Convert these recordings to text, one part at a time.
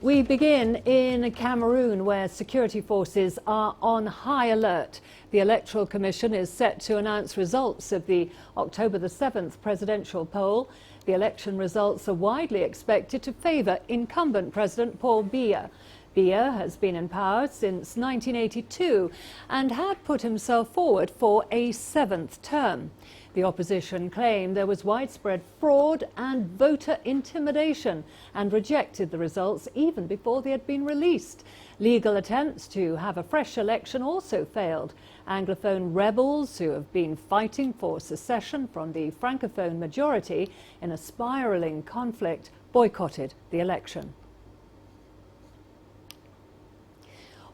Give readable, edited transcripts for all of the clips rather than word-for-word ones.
We begin in Cameroon, where security forces are on high alert. The Electoral Commission is set to announce results of the October the 7th presidential poll. The election results are widely expected to favour incumbent President Paul Biya. Biya has been in power since 1982 and had put himself forward for a seventh term. The opposition claimed there was widespread fraud and voter intimidation and rejected the results even before they had been released. Legal attempts to have a fresh election also failed. Anglophone rebels who have been fighting for secession from the Francophone majority in a spiralling conflict boycotted the election.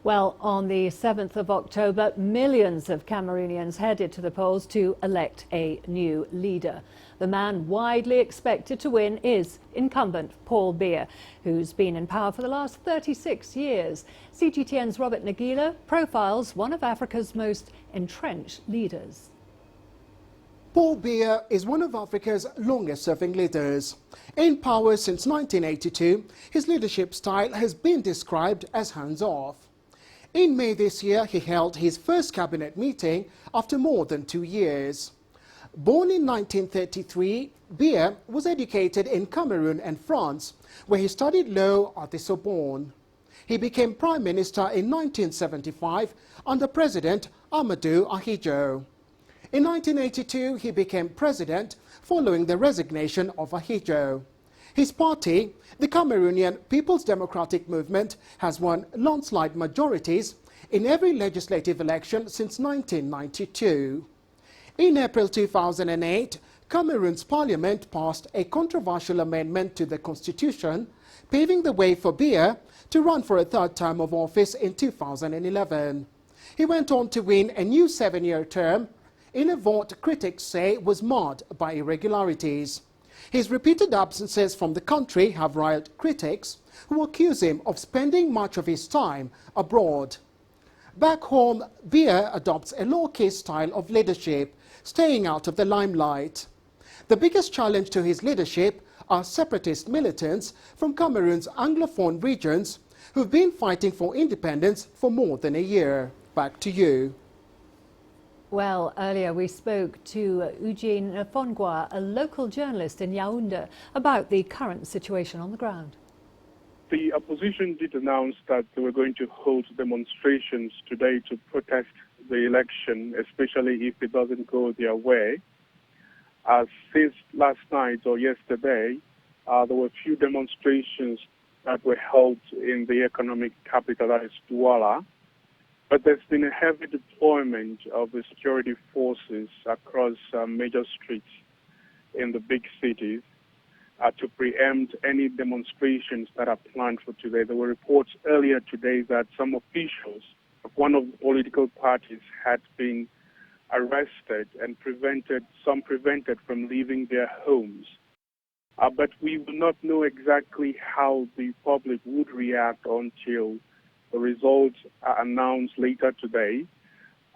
Well, on the 7th of October, millions of Cameroonians headed to the polls to elect a new leader. The man widely expected to win is incumbent Paul Biya, who's been in power for the last 36 years. CGTN's Robert Nagila profiles one of Africa's most entrenched leaders. Paul Biya is one of Africa's longest-serving leaders. In power since 1982, his leadership style has been described as hands-off. In May this year, he held his first cabinet meeting after more than 2 years. Born in 1933, Biya was educated in Cameroon and France, where he studied law at the Sorbonne. He became Prime Minister in 1975 under President Amadou Ahidjo. In 1982, he became President following the resignation of Ahidjo. His party, the Cameroonian People's Democratic Movement, has won landslide majorities in every legislative election since 1992. In April 2008, Cameroon's parliament passed a controversial amendment to the constitution, paving the way for Biya to run for a third term of office in 2011. He went on to win a new 7-year term in a vote critics say was marred by irregularities. His repeated absences from the country have riled critics who accuse him of spending much of his time abroad. Back home, Biya adopts a low-key style of leadership, staying out of the limelight. The biggest challenge to his leadership are separatist militants from Cameroon's Anglophone regions who've been fighting for independence for more than a year. Back to you. Well, earlier we spoke to Eugene Fongwa, a local journalist in Yaoundé, about the current situation on the ground. The opposition did announce that they were going to hold demonstrations today to protest the election, especially if it doesn't go their way. Since last night or yesterday, there were a few demonstrations that were held in the economic capital, that is Douala. But there's been a heavy deployment of the security forces across major streets in the big cities to preempt any demonstrations that are planned for today. There were reports earlier today that some officials of one of the political parties had been arrested and prevented from leaving their homes. But we will not know exactly how the public would react until the results are announced later today.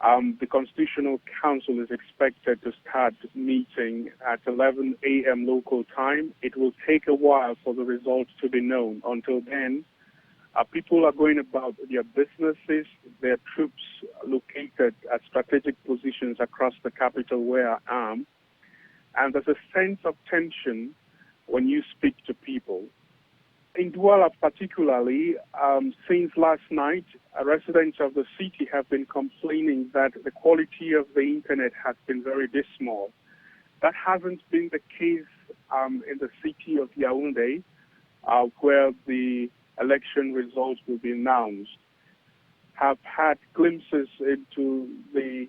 The Constitutional Council is expected to start meeting at 11 a.m. local time. It will take a while for the results to be known. Until then, people are going about their businesses, their troops located at strategic positions across the capital where I am. And there's a sense of tension when you speak to people. In Douala particularly, since last night, residents of the city have been complaining that the quality of the internet has been very dismal. That hasn't been the case in the city of Yaoundé, where the election results will be announced. Have had glimpses into the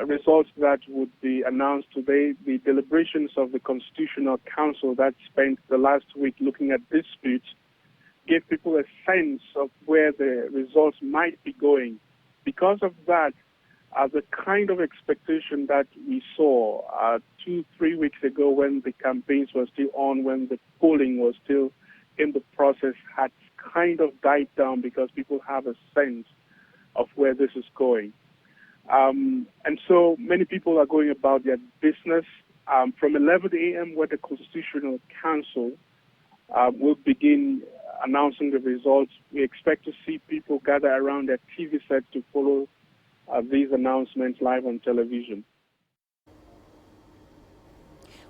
results that would be announced today. The deliberations of the Constitutional Council that spent the last week looking at disputes gave people a sense of where the results might be going. Because of that, the kind of expectation that we saw 2-3 weeks ago when the campaigns were still on, when the polling was still in the process, had kind of died down because people have a sense of where this is going. And so many people are going about their business. From 11 a.m., where the Constitutional Council will begin announcing the results. We expect to see people gather around their TV sets to follow these announcements live on television.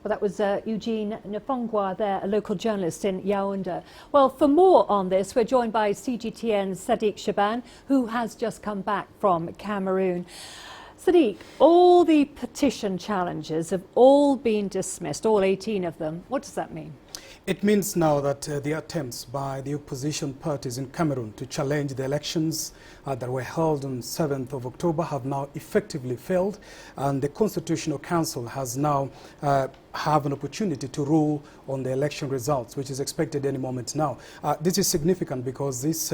Well, that was Eugene Nfongwa there, a local journalist in Yaoundé. Well, for more on this, we're joined by CGTN's Sadiq Shaban, who has just come back from Cameroon. Sadiq, all the petition challenges have all been dismissed, all 18 of them. What does that mean? It means now that the attempts by the opposition parties in Cameroon to challenge the elections that were held on 7th of October have now effectively failed, and the Constitutional Council has now have an opportunity to rule on the election results, which is expected any moment now. This is significant because these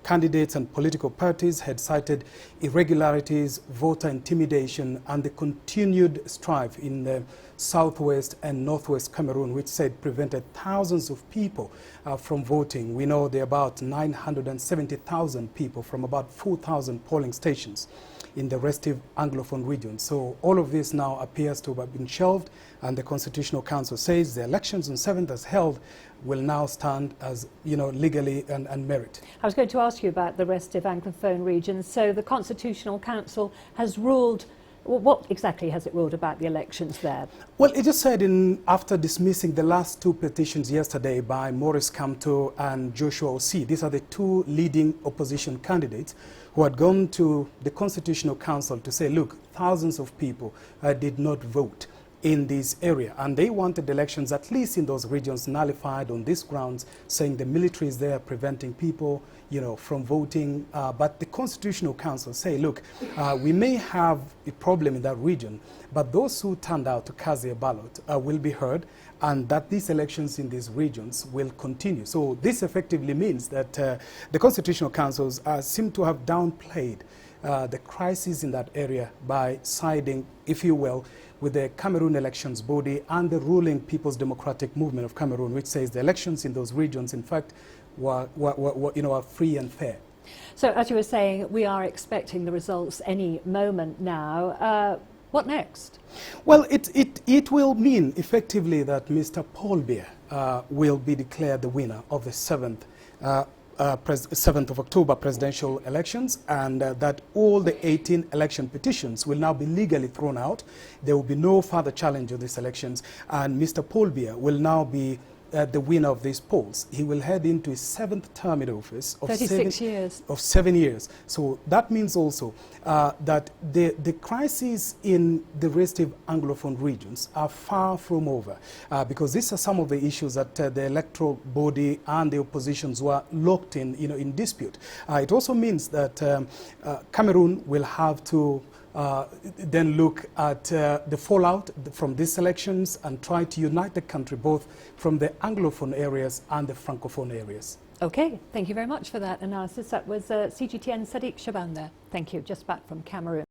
candidates and political parties had cited irregularities, voter intimidation, and the continued strife in the southwest and northwest Cameroon, which said prevented thousands of people from voting. We know there are about 970,000 people from about 4,000 polling stations in the restive Anglophone region. So all of this now appears to have been shelved, and the Constitutional Council says the elections on 7th as held will now stand as, legally and merit. I was going to ask you about the restive Anglophone region. So the Constitutional Council has ruled. What exactly has it ruled about the elections there? Well, it just said after dismissing the last two petitions yesterday by Maurice Kamto and Joshua Osei, these are the two leading opposition candidates who had gone to the Constitutional Council to say, look, thousands of people did not vote in this area, and they wanted elections, at least in those regions, nullified on these grounds, saying the military is there preventing people, from voting. But the Constitutional Council say, look, we may have a problem in that region, but those who turned out to cast their ballot will be heard, and that these elections in these regions will continue. So this effectively means that the Constitutional Councils seem to have downplayed the crisis in that area by siding, if you will, with the Cameroon Elections Body and the ruling People's Democratic Movement of Cameroon, which says the elections in those regions, in fact, were free and fair. So, as you were saying, we are expecting the results any moment now. What next? Well, it will mean effectively that Mr. Paul Biya will be declared the winner of the 7th of October presidential elections, and that all the 18 election petitions will now be legally thrown out. There will be no further challenge of these elections, and Mr. Paul Biya will now be the winner of these polls. He will head into his 7th term in office of 7 years. So that means also that the crises in the restive Anglophone regions are far from over, because these are some of the issues that the electoral body and the oppositions were locked in dispute. It also means that Cameroon will have to then look at the fallout from these elections and try to unite the country both from the Anglophone areas and the Francophone areas. Okay, thank you very much for that analysis. That was CGTN Sadiq Shaban there. Thank you, just back from Cameroon.